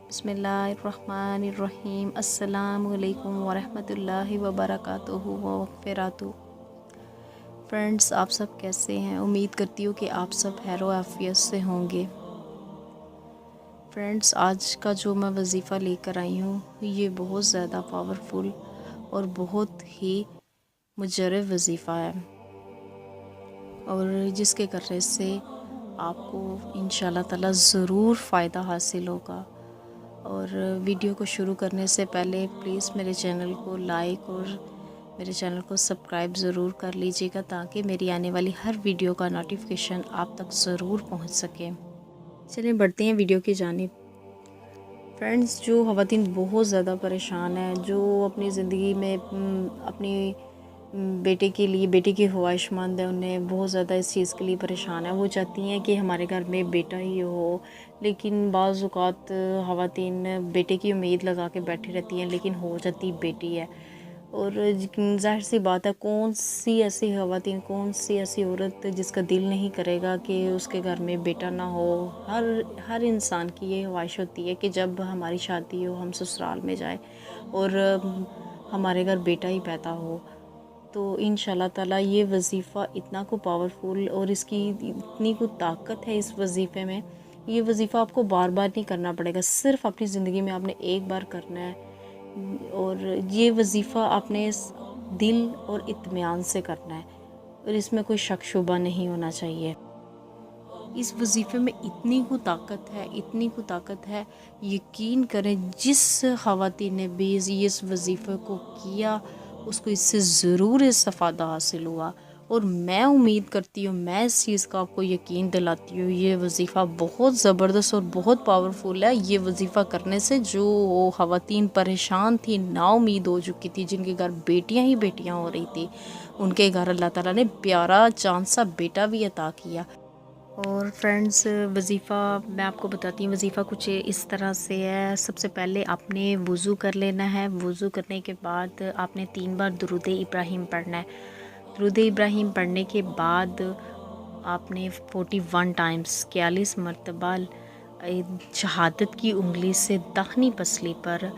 बिस्मिल्लाहिर्रहमानिर्रहीम। अस्सलामु अलैकुम वरहमतुल्लाहि वबरकातुहू व मग़फ़िरतुहू। फ्रेंड्स, आप सब कैसे हैं? उम्मीद करती हूँ कि आप सब खैर व आफ़ियत से होंगे। फ्रेंड्स, आज का जो मैं वज़ीफ़ा लेकर आई हूँ ये बहुत ज़्यादा पावरफुल और बहुत ही मुजर्रब वज़ीफ़ा है, और जिसके करने से आपको इंशाअल्लाह ताला ज़रूर फ़ायदा हासिल होगा। और वीडियो को शुरू करने से पहले प्लीज़ मेरे चैनल को लाइक और मेरे चैनल को सब्सक्राइब ज़रूर कर लीजिएगा, ताकि मेरी आने वाली हर वीडियो का नोटिफिकेशन आप तक ज़रूर पहुंच सके। चलिए बढ़ते हैं वीडियो की जानिब। फ्रेंड्स, जो ख़वातीन बहुत ज़्यादा परेशान हैं, जो अपनी ज़िंदगी में अपनी बेटे के लिए, बेटे की ख्वाहिशमंद है, उन्हें बहुत ज़्यादा इस चीज़ के लिए परेशान है। वो चाहती हैं कि हमारे घर में बेटा ही हो, लेकिन बाज़ औक़ात ख़वातीन बेटे की उम्मीद लगा के बैठी रहती हैं, लेकिन हो जाती बेटी है। और ज़ाहिर सी बात है, कौन सी ऐसी ख़वातीन, कौन सी ऐसी औरत जिसका दिल नहीं करेगा कि उसके घर में बेटा ना हो। हर इंसान की ये ख्वाहिश होती है कि जब हमारी शादी हो, हम ससुराल में जाए और हमारे घर बेटा ही पैदा हो। तो इंशाअल्लाह ताला ये वज़ीफ़ा इतना को पावरफुल और इसकी इतनी को ताकत है इस वज़ीफ़े में। ये वज़ीफ़ा आपको बार बार नहीं करना पड़ेगा, सिर्फ़ अपनी ज़िंदगी में आपने एक बार करना है। और ये वज़ीफ़ा आपने दिल और इत्मीनान से करना है, और इसमें कोई शक शुबा नहीं होना चाहिए। इस वज़ीफ़े में इतनी को ताकत है, इतनी को ताकत है, यकीन करें जिस ख़वातीन ने भी इस वज़ीफ़े को किया उसको इससे ज़रूर इस्तिफ़ादा हासिल हुआ। और मैं उम्मीद करती हूँ, मैं इस चीज़ का आपको यकीन दिलाती हूँ, ये वज़ीफ़ा बहुत ज़बरदस्त और बहुत पावरफुल है। ये वज़ीफ़ा करने से जो ख़वातीन परेशान थी, नाउम्मीद हो चुकी थी, जिनके घर बेटियाँ ही बेटियाँ हो रही थी, उनके घर अल्लाह ताला ने प्यारा चाँद सा बेटा भी अता किया। और फ्रेंड्स, वज़ीफ़ा मैं आपको बताती हूँ, वज़ीफ़ा कुछ इस तरह से है। सबसे पहले आपने वज़ू कर लेना है। वज़ू करने के बाद आपने 3 बार दुरूद इब्राहीम पढ़ना है। दुरूद इब्राहीम पढ़ने के बाद आपने 41 टाइम्स 41 मरतबा शहादत की उंगली से दाहिनी पसली पर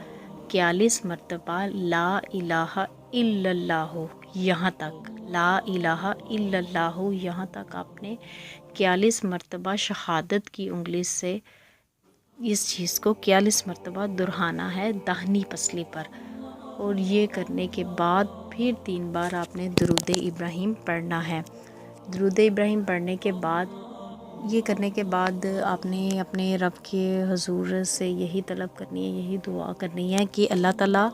41 मरतबा ला इलाहा इल्लल्लाहु, यहाँ तक ला इलाहा इल्लल्लाहु, यहाँ तक आपने 41 मरतबा शहादत की उंगली से इस चीज़ को 41 मरतबा दोहराना है दाहिनी पसली पर। और ये करने के बाद फिर 3 बार आपने दुरूद इब्राहीम पढ़ना है। दुरूद इब्राहीम पढ़ने के बाद, ये करने के बाद आपने अपने रब के हुजूर से यही तलब करनी है, यही दुआ करनी है कि अल्लाह ताला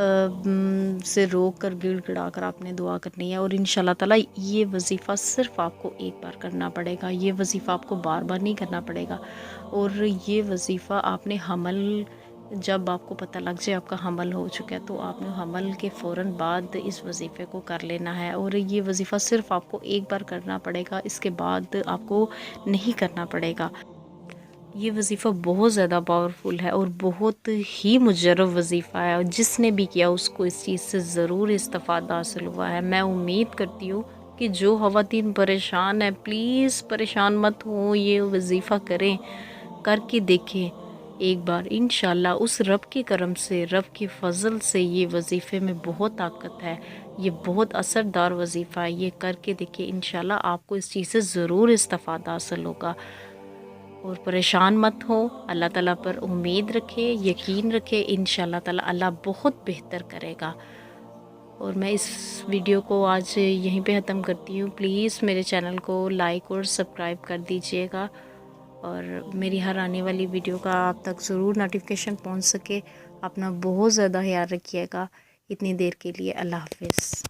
से रोक कर गिड़गिड़ा कर आपने दुआ करनी है। और इंशाअल्लाह ताला ये वज़ीफ़ा सिर्फ़ आपको एक बार करना पड़ेगा, ये वज़ीफ़ा आपको बार बार नहीं करना पड़ेगा। और ये वज़ीफ़ा आपने हमल, जब आपको पता लग जाए आपका हमल हो चुका है, तो आपने हमल के फ़ौरन बाद इस वज़ीफ़े को कर लेना है। और ये वज़ीफ़ा सिर्फ़ आपको एक बार करना पड़ेगा, इसके बाद आपको नहीं करना पड़ेगा। ये वज़ीफ़ा बहुत ज़्यादा पावरफुल है और बहुत ही मुजर्रब वज़ीफ़ा है, और जिसने भी किया उसको इस चीज़ से ज़रूर इस्तिफ़ादा हासिल हुआ है। मैं उम्मीद करती हूँ कि जो ख़वातीन परेशान हैं, प्लीज़ परेशान मत हो, ये वज़ीफ़ा करें, करके देखें एक बार। इंशाअल्लाह उस रब के करम से, रब के फ़ज़ल से ये वज़ीफ़े में बहुत ताकत है, ये बहुत असरदार वज़ीफ़ा है। ये करके देखिए, इंशाअल्लाह आपको इस चीज़ से ज़रूर इस्तिफ़ादा हासिल होगा। और परेशान मत हो, अल्लाह ताला पर उम्मीद रखें, यकीन रखें, इंशाअल्लाह ताला अल्लाह बहुत बेहतर करेगा। और मैं इस वीडियो को आज यहीं पे ख़त्म करती हूँ। प्लीज़ मेरे चैनल को लाइक और सब्सक्राइब कर दीजिएगा, और मेरी हर आने वाली वीडियो का आप तक ज़रूर नोटिफिकेशन पहुँच सके। अपना बहुत ज़्यादा ख्याल रखिएगा। इतनी देर के लिए अल्लाह हाफ़िज़।